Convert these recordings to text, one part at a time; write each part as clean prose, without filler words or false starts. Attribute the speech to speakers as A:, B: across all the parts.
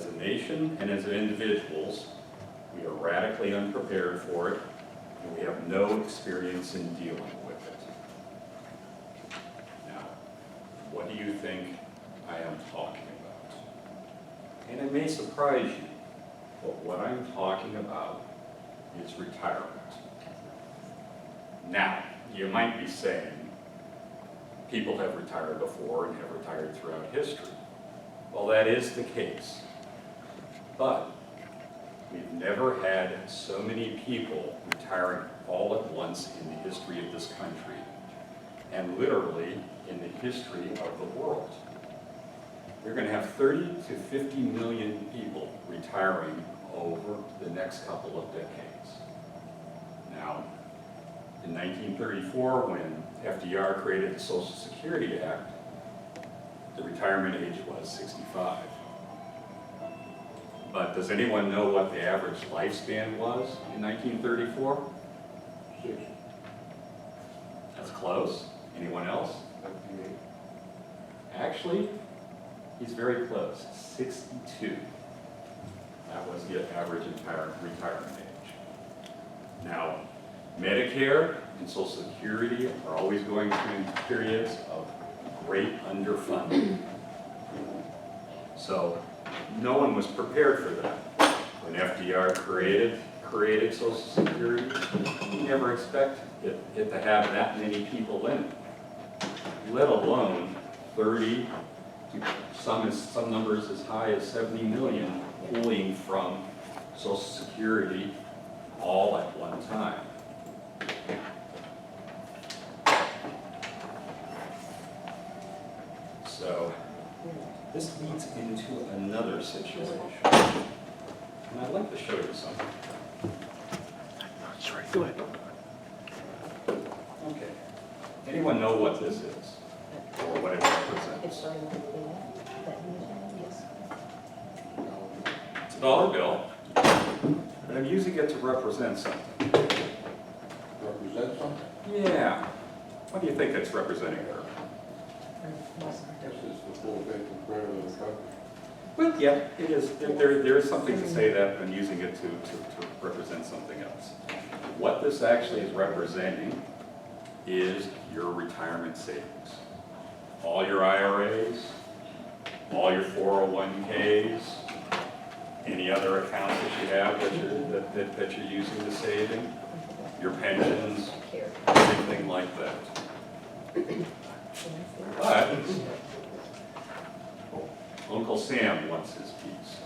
A: As a nation and as individuals, we are radically unprepared for it, and we have no experience in dealing with it. Now, what do you think I am talking about? And it may surprise you, but what I'm talking about is retirement. Now, you might be saying, people have retired before and have retired throughout history. Well, that is the case. But we've never had so many people retiring all at once in the history of this country, and literally in the history of the world. You're going to have 30 to 50 million people retiring over the next couple of decades. Now, in 1934, when FDR created the Social Security Act, the retirement age was 65. But does anyone know what the average lifespan was in 1934?
B: 60.
A: That's close. Anyone else?
B: 58.
A: Actually, he's very close, 62. That was the average retirement age. Now, Medicare and Social Security are always going through periods of great underfunding. So no one was prepared for that. When FDR created Social Security, he never expected it to have that many people in it, let alone 30 to some numbers as high as 70 million pulling from Social Security all at one time. So this leads into another situation. And I'd like to show you something.
C: Sorry, go ahead.
A: Okay. Anyone know what this is? Or what it represents? It's a dollar bill, but I'm using it to represent something.
B: Represent something?
A: Yeah. What do you think it's representing there?
B: This is the full faith and credit of the country.
A: Well, yeah, it is. There is something to say that I'm using it to represent something else. What this actually is representing is your retirement savings. All your IRAs, all your 401ks, any other accounts that you have that you're using to saving, your pensions, anything like that. But Uncle Sam wants his piece.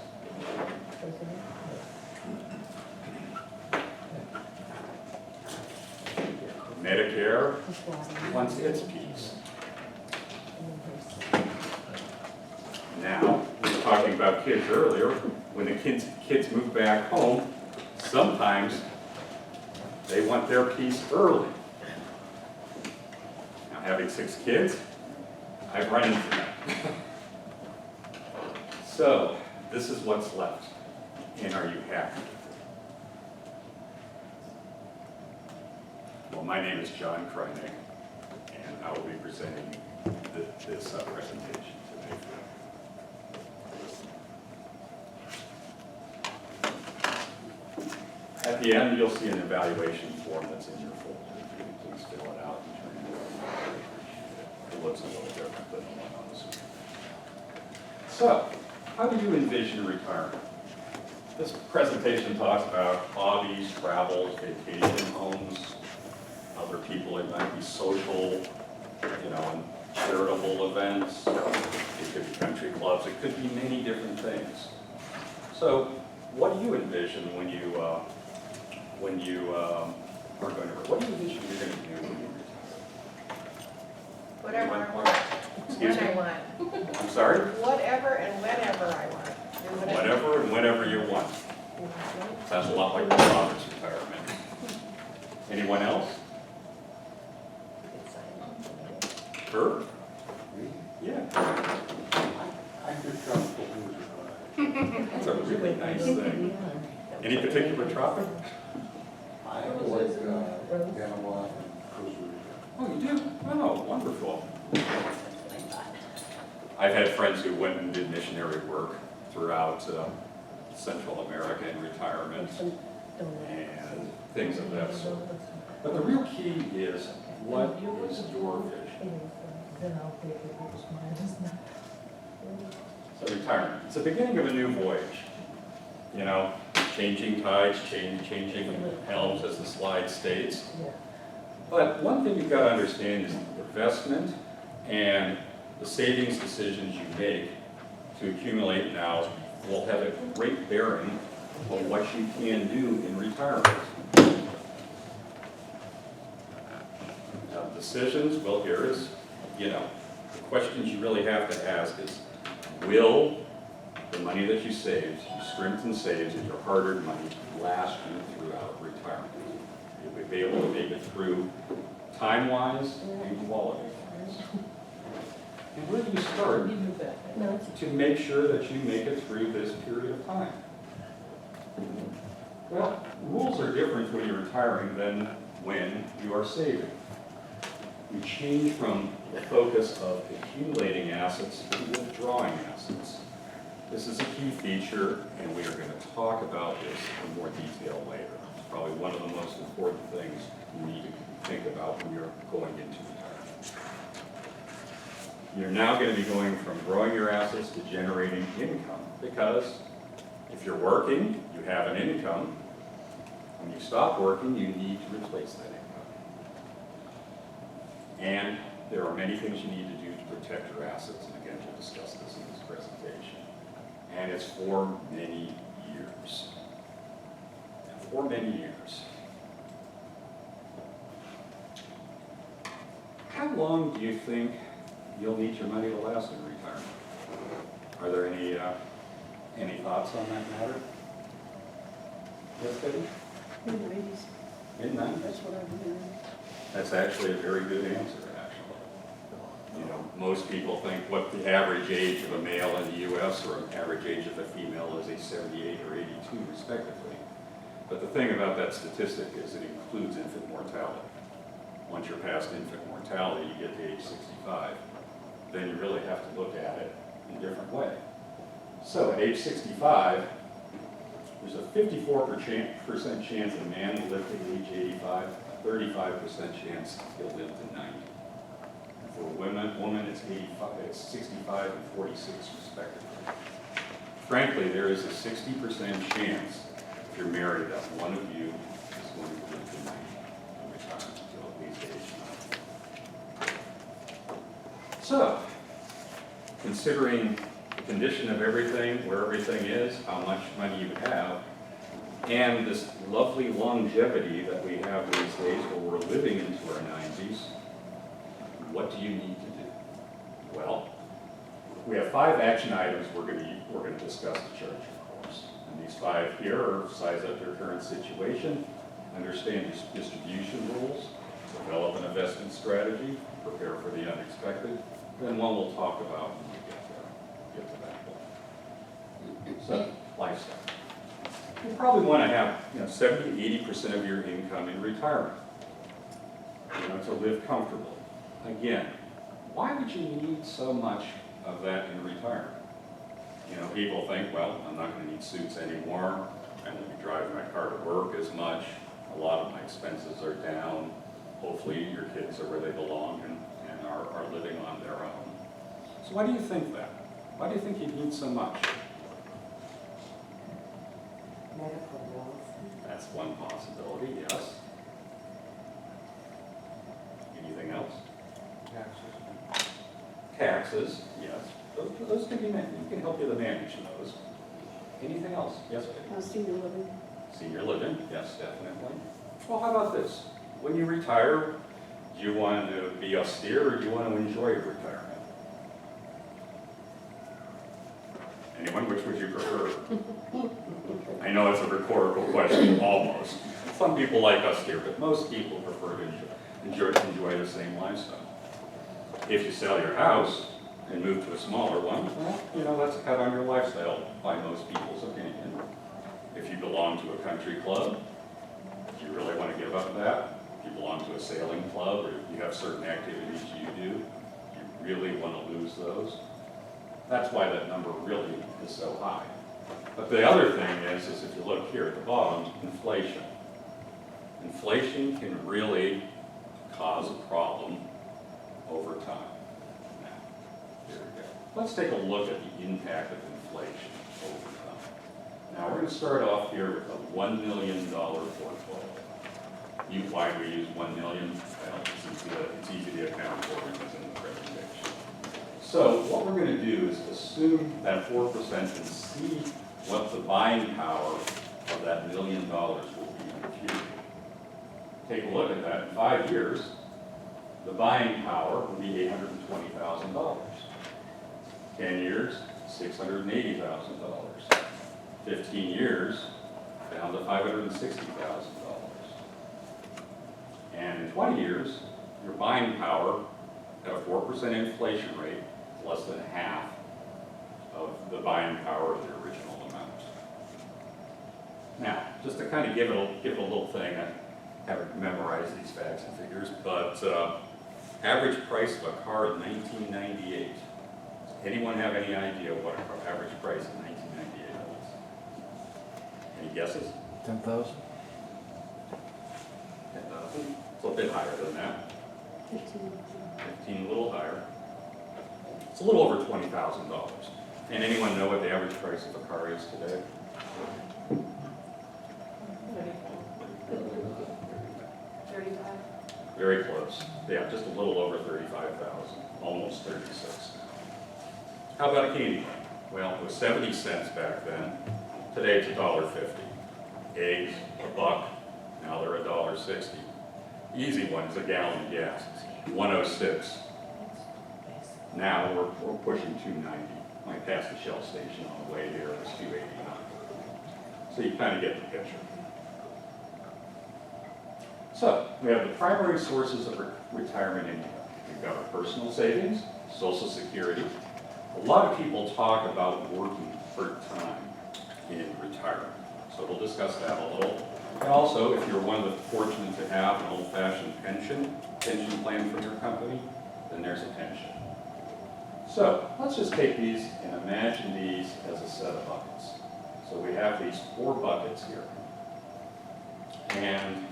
A: Medicare wants its piece. Now, we were talking about kids earlier. When the kids move back home, sometimes they want their piece early. Now, having 6 kids, I've run into that. So, this is what's left. And are you happy? Well, my name is John Kreinig, and I will be presenting this presentation today. At the end, you'll see an evaluation form that's in your folder. If you would please fill it out and turn it in. It looks a little different than the one on the screen. So, how do you envision retirement? This presentation talks about hobbies, travels, vacation homes. Other people, it might be social, and charitable events. It could be country clubs. It could be many different things. So, what do you envision when you are going to? What do you envision you're going to do when you retire?
D: Whatever I want,
A: Excuse
D: when
A: me?
D: I want.
A: I'm sorry.
D: Whatever and whenever I want. Do
A: Whatever and whenever you want. Sounds a lot like my father's retirement. Anyone else? Herb?
B: Me?
A: Yeah.
B: I just got the music.
A: That's a really nice thing. Any particular tropic?
B: I like Panama and Costa Rica.
A: Oh, you do? Oh, wonderful. I've had friends who went and did missionary work throughout Central America in retirement and things of that sort. But the real key is, what is your vision? So retirement, it's the beginning of a new voyage. You know, changing tides, changing helms, as the slide states. But one thing you've got to understand is the investment and the savings decisions you make to accumulate now will have a great bearing on what you can do in retirement. Now, decisions, well, here is, you know, the questions you really have to ask is, will the money that you saved, you scrimped and saved, and your hard-earned money last you throughout retirement? You'll be able to make it through time-wise and quality-wise. And where do you start to make sure that you make it through this period of time? Well, rules are different when you're retiring than when you are saving. You change from the focus of accumulating assets to withdrawing assets. This is a key feature, and we are going to talk about this in more detail later. It's probably one of the most important things you need to think about when you're going into retirement. You're now going to be going from growing your assets to generating income, because if you're working, you have an income. When you stop working, you need to replace that income. And there are many things you need to do to protect your assets, and again, we'll discuss this in this presentation. And it's for many years. For many years. How long do you think you'll need your money to last in retirement? Are there any thoughts on that matter? Yes, Betty?
B: Mid-90s,
A: Mid-90s?
B: that's what I've been hearing.
A: That's actually a very good answer, actually. You know, most people think what the average age of a male in the U.S. or an average age of a female is a 78 or 82, respectively. But the thing about that statistic is it includes infant mortality. Once you're past infant mortality, you get to age 65. Then you really have to look at it in a different way. So at age 65, there's a 54% chance a man will live to age 85, a 35% chance he'll live to 90. And for a woman, it's 65 and 46 respectively. Frankly, there is a 60% chance, if you're married, that one of you is going to live to 90 in retirement until at least age 90. So, considering the condition of everything, where everything is, how much money you have, and this lovely longevity that we have these days where we're living into our 90s, what do you need to do? Well, we have 5 action items we're going to discuss at church, of course. And these 5 here are size up your current situation, understand your distribution rules, develop an investment strategy, prepare for the unexpected, then one we'll talk about when we get to that point. So, lifestyle. You probably want to have 70 to 80% of your income in retirement, to live comfortably. Again, why would you need so much of that in retirement? People think, well, I'm not going to need suits anymore. I'm going to be driving my car to work as much. A lot of my expenses are down. Hopefully your kids are where they belong and are living on their own. So why do you think that? Why do you think you need so much?
B: Medical bills.
A: That's one possibility, yes. Anything else? Taxes, yes. Those can be managed. We can help you to manage those. Anything else? Yes, Betty?
B: Senior living.
A: Senior living, yes, definitely. Well, how about this? When you retire, do you want to be austere or do you want to enjoy your retirement? Anyone, which would you prefer? I know it's a rhetorical question, almost. Some people like austere, but most people prefer to enjoy the same lifestyle. If you sell your house and move to a smaller one, well, that's a cut on your lifestyle by most people's opinion. If you belong to a country club, do you really want to give up that? If you belong to a sailing club or you have certain activities you do, you really want to lose those? That's why that number really is so high. But the other thing is if you look here at the bottom, inflation. Inflation can really cause a problem over time. Now, here we go. Let's take a look at the impact of inflation over time. Now, we're going to start off here with a $1 million portfolio. Why do we use 1 million? Well, it's easy to account for because in the presentation. So what we're going to do is assume that 4% and see what the buying power of that $1 million will be in the future. Take a look at that. In 5 years, the buying power will be $820,000. 10 years, $680,000. 15 years, down to $560,000. And in 20 years, your buying power at a 4% inflation rate is less than half of the buying power of the original amount. Now, just to kind of give it a little thing, I haven't memorized these facts and figures, but average price of a car in 1998. Does anyone have any idea what an average price in 1998 was? Any guesses?
C: 10,000?
A: 10,000? It's a bit higher than that. 15, a little higher. It's a little over $20,000. And anyone know what the average price of a car is today? Very close. Yeah, just a little over 35,000, almost 36. How about a candy bar? Well, it was 70 cents back then. Today it's $1.50. Eggs, $1. Now they're $1.60. Easy one is a gallon of gas, 106. Now we're pushing 290. I passed the Shell station on the way here, it was 289. So you kind of get the picture. So we have the primary sources of retirement income. We've got our personal savings, Social Security. A lot of people talk about working part-time in retirement. So we'll discuss that a little. And also, if you're one of the fortunate to have an old-fashioned pension plan from your company, then there's a pension. So let's just take these and imagine these as a set of buckets. So we have these 4 buckets here. And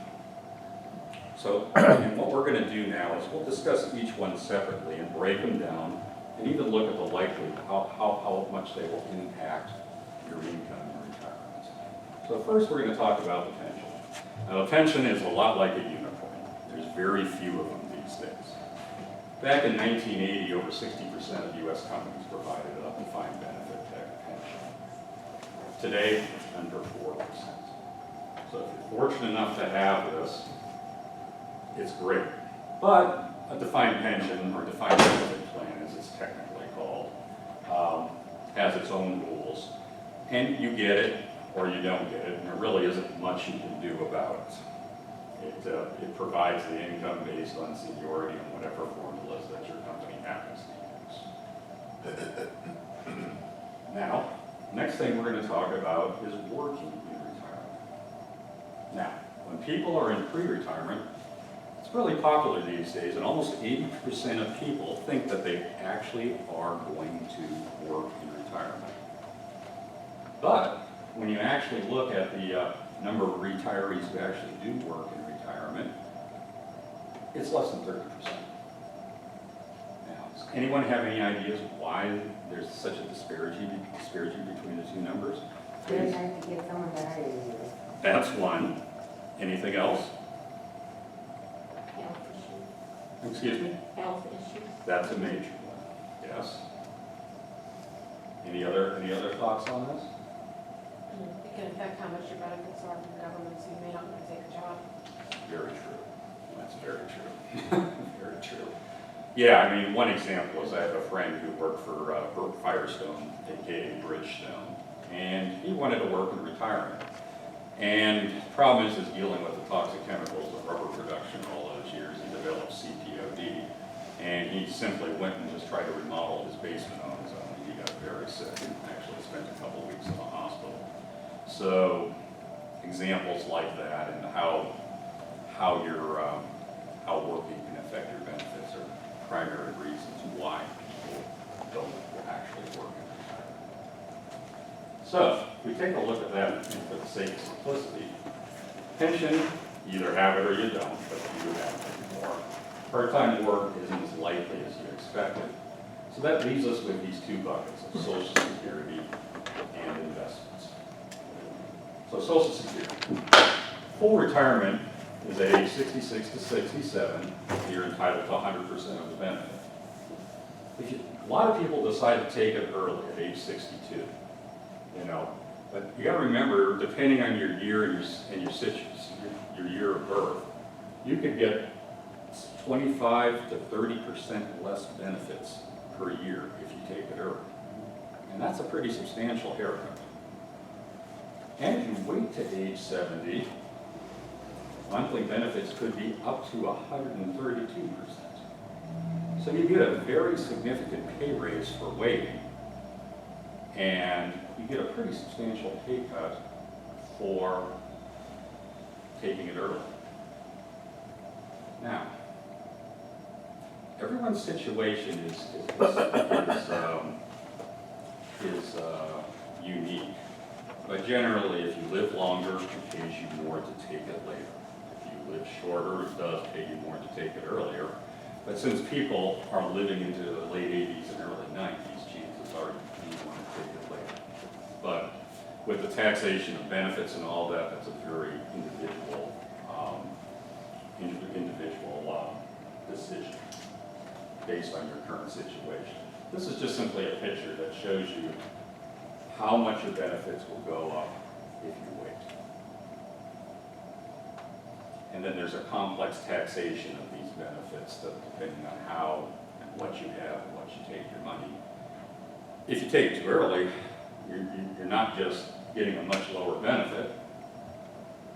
A: so and what we're going to do now is we'll discuss each one separately and break them down and even look at the likelihood, how much they will impact your income in retirement. So first we're going to talk about the pension. Now the pension is a lot like a unicorn. There's very few of them these days. Back in 1980, over 60% of U.S. companies provided a defined benefit pension. Today, it's under 4%. So if you're fortunate enough to have this, it's great. But a defined pension, or defined benefit plan, as it's technically called, has its own rules. And you get it, or you don't get it, and there really isn't much you can do about it. It provides the income based on seniority and whatever formulas that your company happens to use. Now, next thing we're going to talk about is working in retirement. Now, when people are in pre-retirement, it's really popular these days, and almost 80% of people think that they actually are going to work in retirement. But when you actually look at the number of retirees who actually do work in retirement, it's less than 30%. Now, does anyone have any ideas why there's such a disparity between the two numbers?
E: They're trying to get someone to hire you.
A: That's one. Anything else?
E: Health issues.
A: Excuse me?
E: Health issues.
A: That's a major one. Yes. Any other thoughts on this?
D: It can affect how much your benefits are from the government, so you may not want to take a job.
A: Very true. That's very true. Very true. Yeah, I mean, one example is I have a friend who worked for Firestone, aka Bridgestone, and he wanted to work in retirement. And the problem is dealing with the toxic chemicals of rubber production all those years. He developed CTOD, and he simply went and just tried to remodel his basement on his own. He got very sick and actually spent a couple of weeks in the hospital. So examples like that and how working can affect your benefits are primary reasons why people don't actually work So, if we take a look at that, and for the sake of simplicity, pension, you either have it or you don't, but you would have it more. Part-time work isn't as likely as you expected. So that leaves us with these two buckets of Social Security and investments. So Social Security. Full retirement is at age 66 to 67. You're entitled to 100% of the benefit. A lot of people decide to take it early at age 62. But you got to remember, depending on your year and your year of birth, you could get 25 to 30% less benefits per year if you take it early. And that's a pretty substantial haircut. And if you wait to age 70, monthly benefits could be up to 132%. So you get a very significant pay raise for waiting, and you get a pretty substantial pay cut for taking it early. Now, everyone's situation is unique, but generally, if you live longer, it pays you more to take it later. If you live shorter, it does pay you more to take it earlier. But since people are living into the late 80s and early 90s, chances are you want to take it later. But with the taxation of benefits and all that, that's a very individual decision based on your current situation. This is just simply a picture that shows you how much your benefits will go up if you wait. And then there's a complex taxation of these benefits that, depending on how and what you have and what you take your money. If you take it too early, you're not just getting a much lower benefit,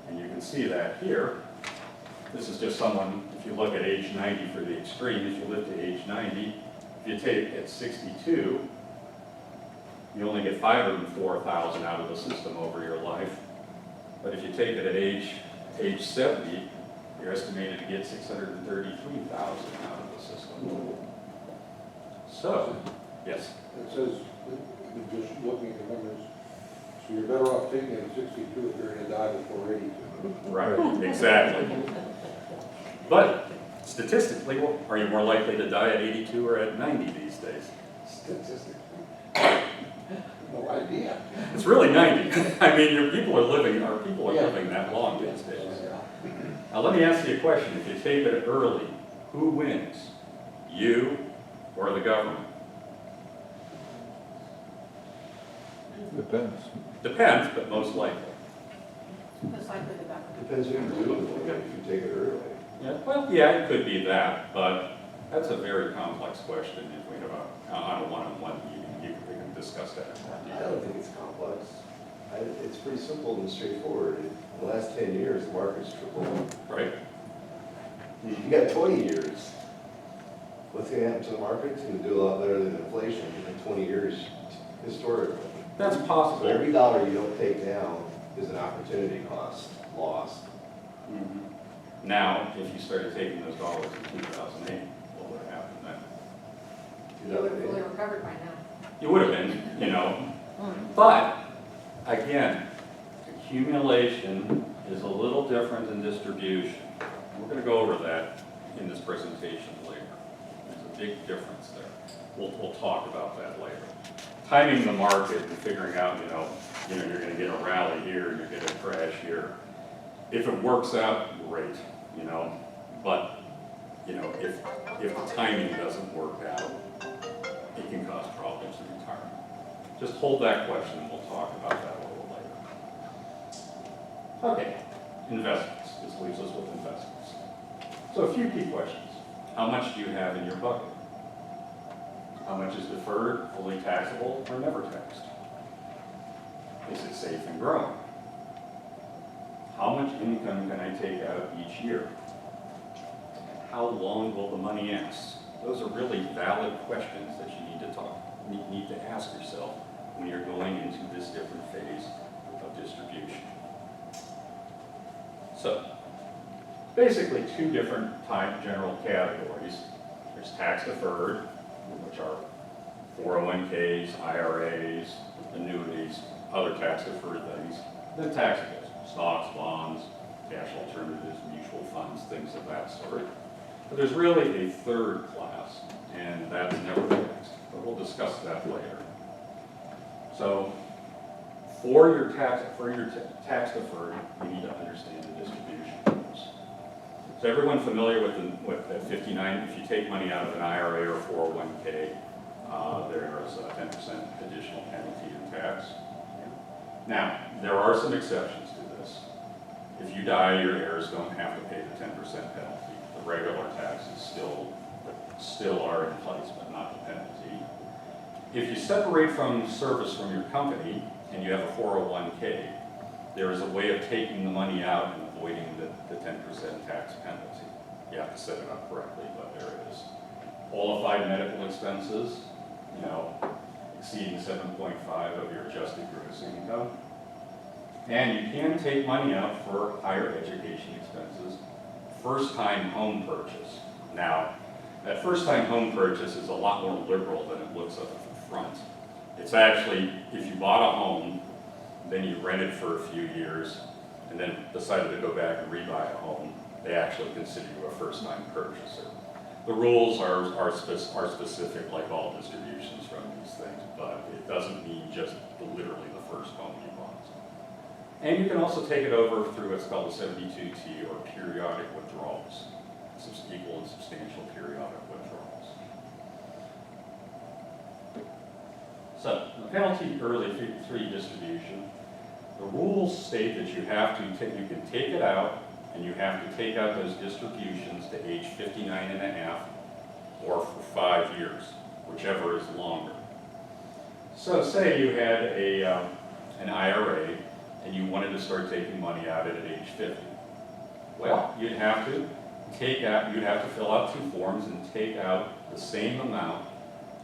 A: and you can see that here. This is just someone, if you look at age 90 for the extreme, if you live to age 90, if you take it at 62, you only get $504,000 out of the system over your life. But if you take it at age 70, you're estimated to get $633,000 out of the system. So, yes?
B: It says, just looking at the numbers, so you're better off taking it at 62 if you're going to die before 82.
A: Right, exactly. But statistically, are you more likely to die at 82 or at 90 these days?
B: Statistically. No idea.
A: It's really 90. I mean, people are living that long these days. Now let me ask you a question. If you take it early, who wins? You or the government?
C: Depends.
A: Depends, but most likely.
D: Most likely the government.
F: Depends who you're doing it for, if you take it early.
A: Yeah, well, yeah, it could be that, but that's a very complex question. If we have on a one-on-one meeting, we can discuss that in more
F: I
A: detail.
F: don't think it's complex. It's pretty simple and straightforward. In the last 10 years, the market's tripled.
A: Right?
F: You got 20 years. What's going to happen to the market? It's going to do a lot better than inflation in 20 years historically.
A: That's
F: So
A: possible.
F: every dollar you don't take now is an opportunity cost lost.
A: Mhm. Now, if you started taking those dollars in 2008, what would have happened then?
F: You
D: They
F: know
D: would
F: what I
D: have fully
F: mean?
D: recovered by now.
A: You would have been, But, again, accumulation is a little different than distribution. We're going to go over that in this presentation later. There's a big difference there. We'll talk about that later. Timing the market and figuring out, you're going to get a rally here, you're going to crash here. If it works out, great, but, if the timing doesn't work out, it can cause problems in retirement. Just hold that question, and we'll talk about that a little later. Okay, investments. This leaves us with investments. So a few key questions. How much do you have in your bucket? How much is deferred, fully taxable, or never taxed? Is it safe and growing? How much income can I take out each year? How long will the money last? Those are really valid questions that you need to ask yourself when you're going into this different phase of distribution. So, basically two different general categories. There's tax deferred, which are 401Ks, IRAs, annuities, other tax deferred things, then taxable, stocks, bonds, cash alternatives, mutual funds, things of that sort. But there's really a third class, and that's never taxed, but we'll discuss that later. So for your tax deferred, you need to understand the distribution rules. Is everyone familiar with the 59? If you take money out of an IRA or 401K, there is a 10% additional penalty in tax. Now, there are some exceptions to this. If you die, your heirs don't have to pay the 10% penalty. The regular taxes still are in place, but not the penalty. If you separate from service from your company and you have a 401K, there is a way of taking the money out and avoiding the 10% tax penalty. You have to set it up correctly, but there it is. Qualified medical expenses, exceeding 7.5 of your adjusted gross income. And you can take money out for higher education expenses. First-time home purchase. Now, that first-time home purchase is a lot more liberal than it looks up at the front. It's actually, if you bought a home, then you rented for a few years, and then decided to go back and rebuy a home, they actually consider you a first-time purchaser. The rules are specific, like all distributions from these things, but it doesn't mean just literally the first home you bought. And you can also take it over through what's called a 72T, or periodic withdrawals, equal and substantial periodic withdrawals. So, the penalty early free distribution, the rules state that you can take it out, and you have to take out those distributions to age 59 and a half, or for 5 years, whichever is longer. So say you had an IRA, and you wanted to start taking money out at age 50. Well, you'd have to fill out 2 forms and take out the same amount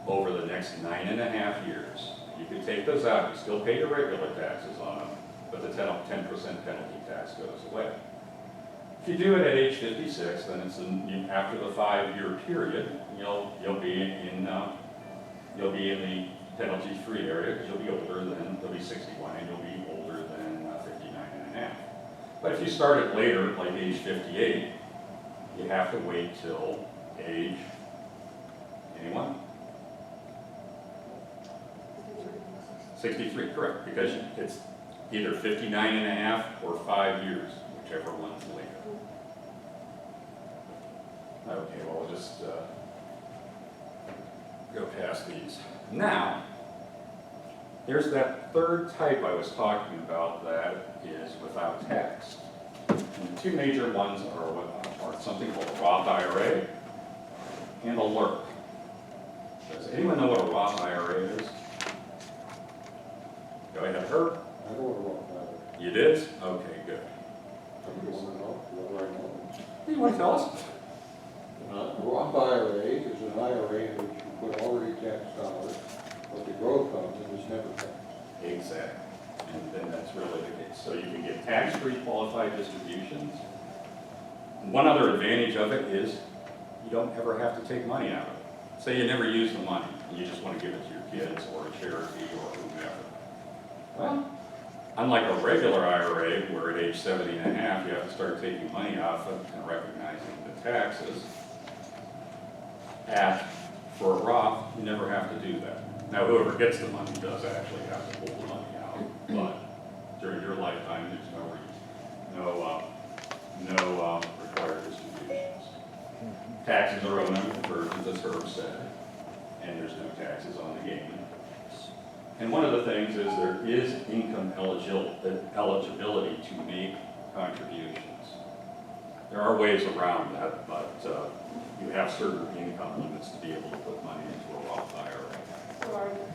A: over the next 9.5 years. You could take those out, you still pay your regular taxes on them, but the 10% penalty tax goes away. If you do it at age 56, then it's after the 5-year period, you'll be in the penalty-free area, because you'll be 61, and you'll be older than 59 and a half. But if you start it later, like age 58, you have to wait till age, anyone? 63, correct, because it's either 59 and a half or 5 years, whichever one's later. Okay, well, we'll just go past these. Now, there's that third type I was talking about that is without tax. And the 2 major ones are something called a Roth IRA and a LIRP. Does anyone know what a Roth IRA is? Go ahead, Herb.
B: I don't want to walk that.
A: You did? Okay, good.
B: I don't want to know, whether I know.
A: You want to tell us?
B: Roth IRA is an IRA in which you put already taxed dollars, but the growth comes and it's never taxed.
A: Exactly. And then that's really the case. So you can get tax-free qualified distributions. One other advantage of it is you don't ever have to take money out of it. Say you never use the money and you just want to give it to your kids or a charity or whomever. Well, unlike a regular IRA where at age 70 and a half you have to start taking money off of and recognizing the taxes, for a Roth, you never have to do that. Now, whoever gets the money does actually have to pull the money out, but during your lifetime, there's no required distributions. Taxes are owed on conversions, as Herb said, and there's no taxes on the gain. And one of the things is there is income eligibility to make contributions. There are ways around that, but you have certain income limits to be able to put money into a Roth IRA.
D: What are those?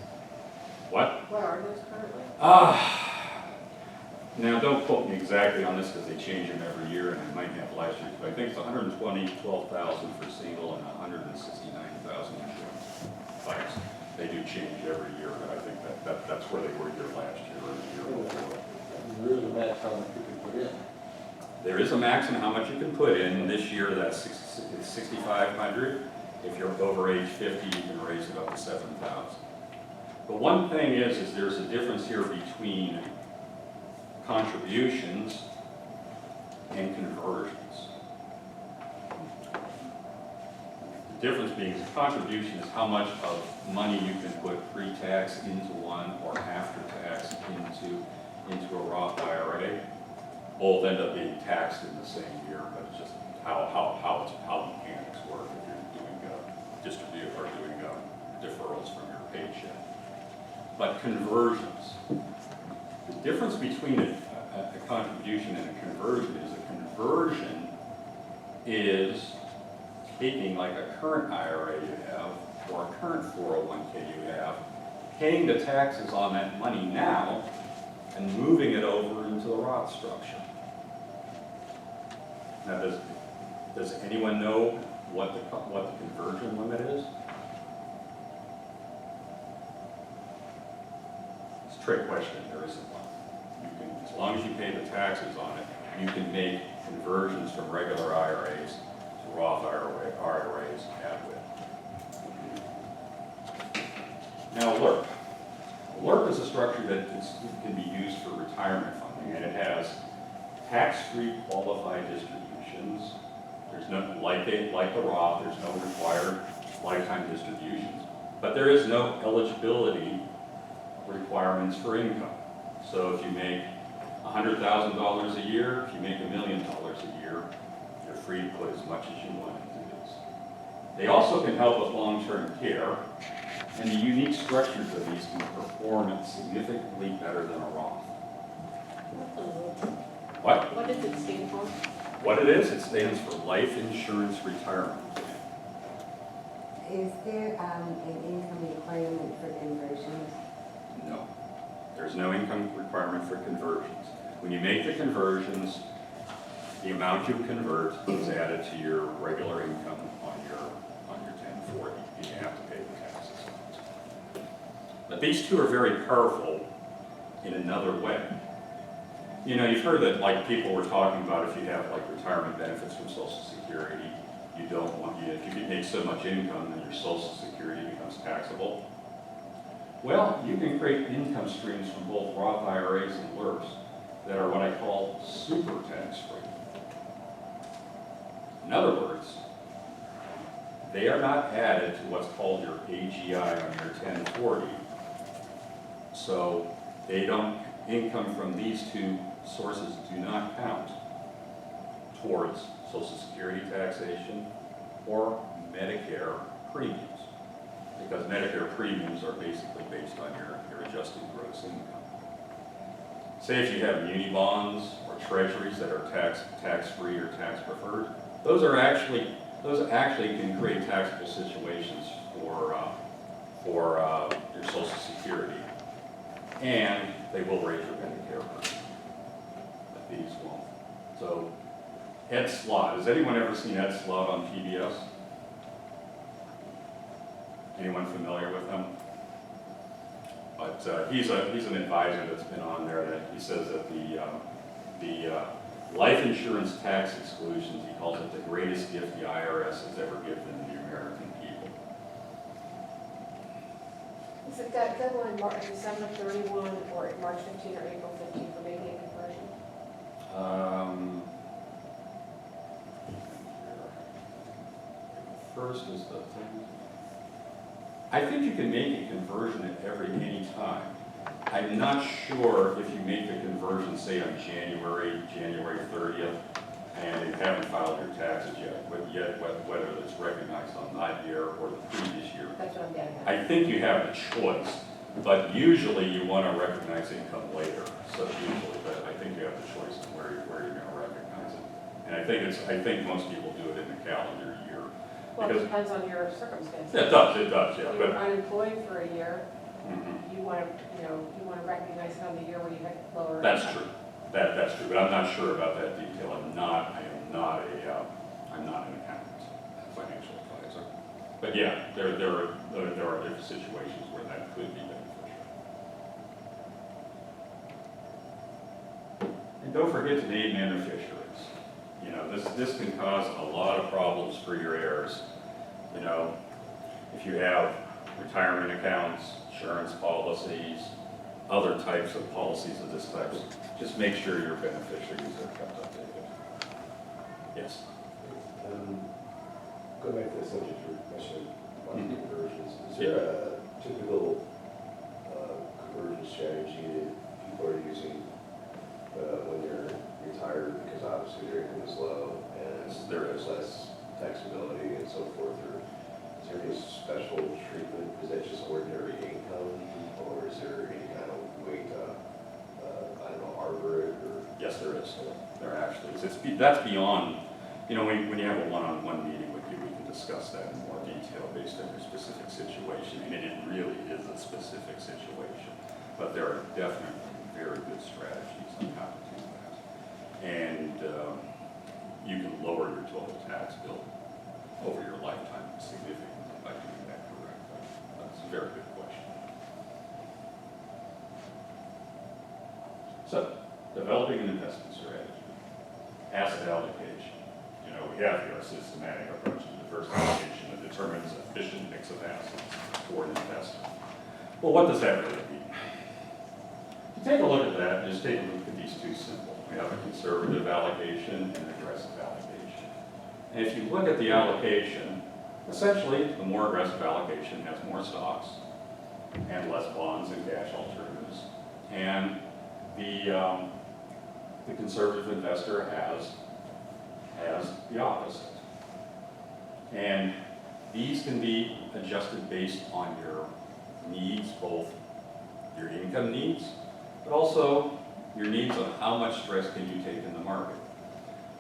A: What?
D: What are those currently?
A: Now don't quote me exactly on this because they change them every year and I might have last year's, but I think it's 12,000 for single and 169,000 for bikes. They do change every year, but I think that's where they were here last year or the year before.
B: There is a max how much you can put in.
A: There is a max on how much you can put in. This year, that's $6,500. If you're over age 50, you can raise it up like 7,000. But one thing is there's a difference here between contributions and conversions. The difference being is contribution is how much of money you can put pre-tax into one or after-tax into a Roth IRA. Both end up being taxed in the same year, but it's just how mechanics work if you're doing distribute or doing deferrals from your paycheck. But conversions, the difference between a contribution and a conversion is taking like a current IRA you have or a current 401k you have, paying the taxes on that money now and moving it over into the Roth structure. Now, does anyone know what the conversion limit is? It's a trick question, there isn't one. You can, as long as you pay the taxes on it, you can make conversions from regular IRAs to Roth IRAs at will. Now, LIRP. LIRP is a structure that can be used for retirement funding, and it has tax-free qualified distributions. There's no, like the Roth, there's no required lifetime distributions, but there is no eligibility requirements for income. So if you make $100,000 a year, if you make $1 million a year, you're free to put as much as you want into this. They also can help with long-term care, and the unique structures of these can perform significantly better than a Roth. What?
D: What does it stand for?
A: What it stands for Life Insurance Retirement Plan.
E: Is there an income requirement for conversions?
A: No. There's no income requirement for conversions. When you make the conversions, the amount you convert is added to your regular income on your 1040, and you have to pay the taxes on it. But these two are very powerful in another way. You know, you've heard that like people were talking about if you have like retirement benefits from Social Security, you don't want, if you can make so much income, then your Social Security becomes taxable. Well, you can create income streams from both Roth IRAs and LIRPs that are what I call super tax-free. In other words, they are not added to what's called your AGI on your 1040. So they don't, income from these two sources do not count towards Social Security taxation or Medicare premiums, because Medicare premiums are basically based on your adjusted gross income. Say if you have muni bonds or treasuries that are tax-free or tax-preferred, those actually can create taxable situations for your Social Security, and they will raise your Medicare premium, but these won't. So Ed Slott, has anyone ever seen Ed Slott on PBS? Anyone familiar with him? But he's an advisor that's been on there that he says that the life insurance tax exclusions, he calls it the greatest gift the IRS has ever given the American people.
D: Is it that deadline, December 31 or March 15 or April 15 for making a conversion?
A: First is the thing. I think you can make a conversion at any time. I'm not sure if you make the conversion, say on January 30th, and you haven't filed your taxes yet, whether it's recognized on that year or the previous year.
D: That's what I'm getting at.
A: I think you have the choice, but usually you want to recognize income later. So usually, but I think you have the choice of where you're going to recognize it. And I think most people do it in the calendar year.
D: Well, it
A: Because-
D: depends on your circumstances.
A: It does, yeah.
D: If you're
A: But,
D: unemployed for a year,
A: mhm.
D: you want to recognize it on the year when you had lower.
A: That's
D: income.
A: true. That's true, but I'm not sure about that detail. I'm not an accountant, a financial advisor. But yeah, there are different situations where that could be beneficial. And don't forget to name beneficiaries. You know, this can cause a lot of problems for your heirs. You know, if you have retirement accounts, insurance policies, other types of policies of this type. Just make sure your beneficiaries are kept updated. Yes?
F: Going back to the subject you mentioned about conversions, is there a typical conversion strategy that people are using when they're retired, because obviously their income is low and there is less taxability and so forth, or is there any special treatment? Is that just ordinary income, or is there any kind of way to, I don't know, arbor it, or?
A: Yes, there is. There actually is. That's beyond, you know, when you have a one-on-one meeting with you, we can discuss that in more detail based on your specific situation. And it really is a specific situation. But there are definitely very good strategies on how to do that. And you can lower your total tax bill over your lifetime significantly by doing that correctly. That's a very good question. So, developing an investment strategy, asset allocation. You know, we have here a systematic approach to diversification that determines an efficient mix of assets for an investor. Well, what does that really mean? To take a look at that, just take a look at these two symbols. We have a conservative allocation and an aggressive allocation. And if you look at the allocation, essentially, the more aggressive allocation has more stocks and less bonds and cash alternatives. And the conservative investor has the opposite. And these can be adjusted based on your needs, both your income needs, but also your needs on how much stress can you take in the market.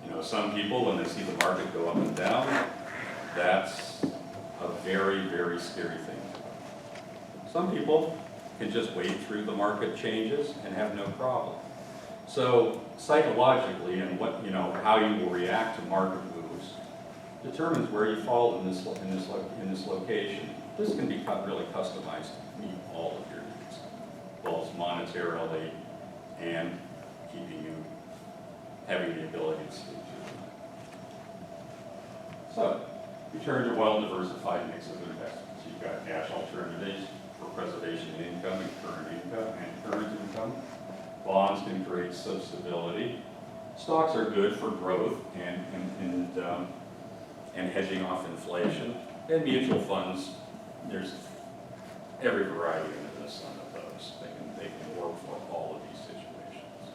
A: You know, some people, when they see the market go up and down, that's a very, very scary thing. Some people can just wade through the market changes and have no problem. So psychologically, and what, you know, how you will react to market moves determines where you fall in this location. This can be really customized to meet all of your needs, both monetarily and keeping you having the ability to sleep through the night. So, you turn to a well-diversified mix of investments. You've got cash alternatives for preservation of income and current income. Bonds can create some stability. Stocks are good for growth and hedging off inflation. And mutual funds, there's every variety under the sun of those. They can work for all of these situations.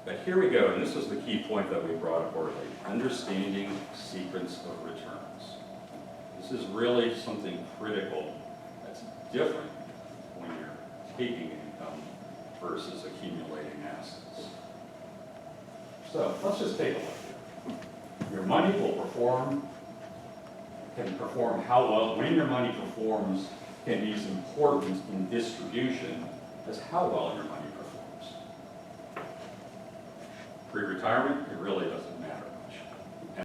A: But here we go, and this is the key point that we brought up earlier, understanding sequence of returns. This is really something critical that's different when you're taking income versus accumulating assets. So let's just take a look here. Your money can perform how well. When your money performs can be as important in distribution as how well your money performs. Pre-retirement, it really doesn't matter.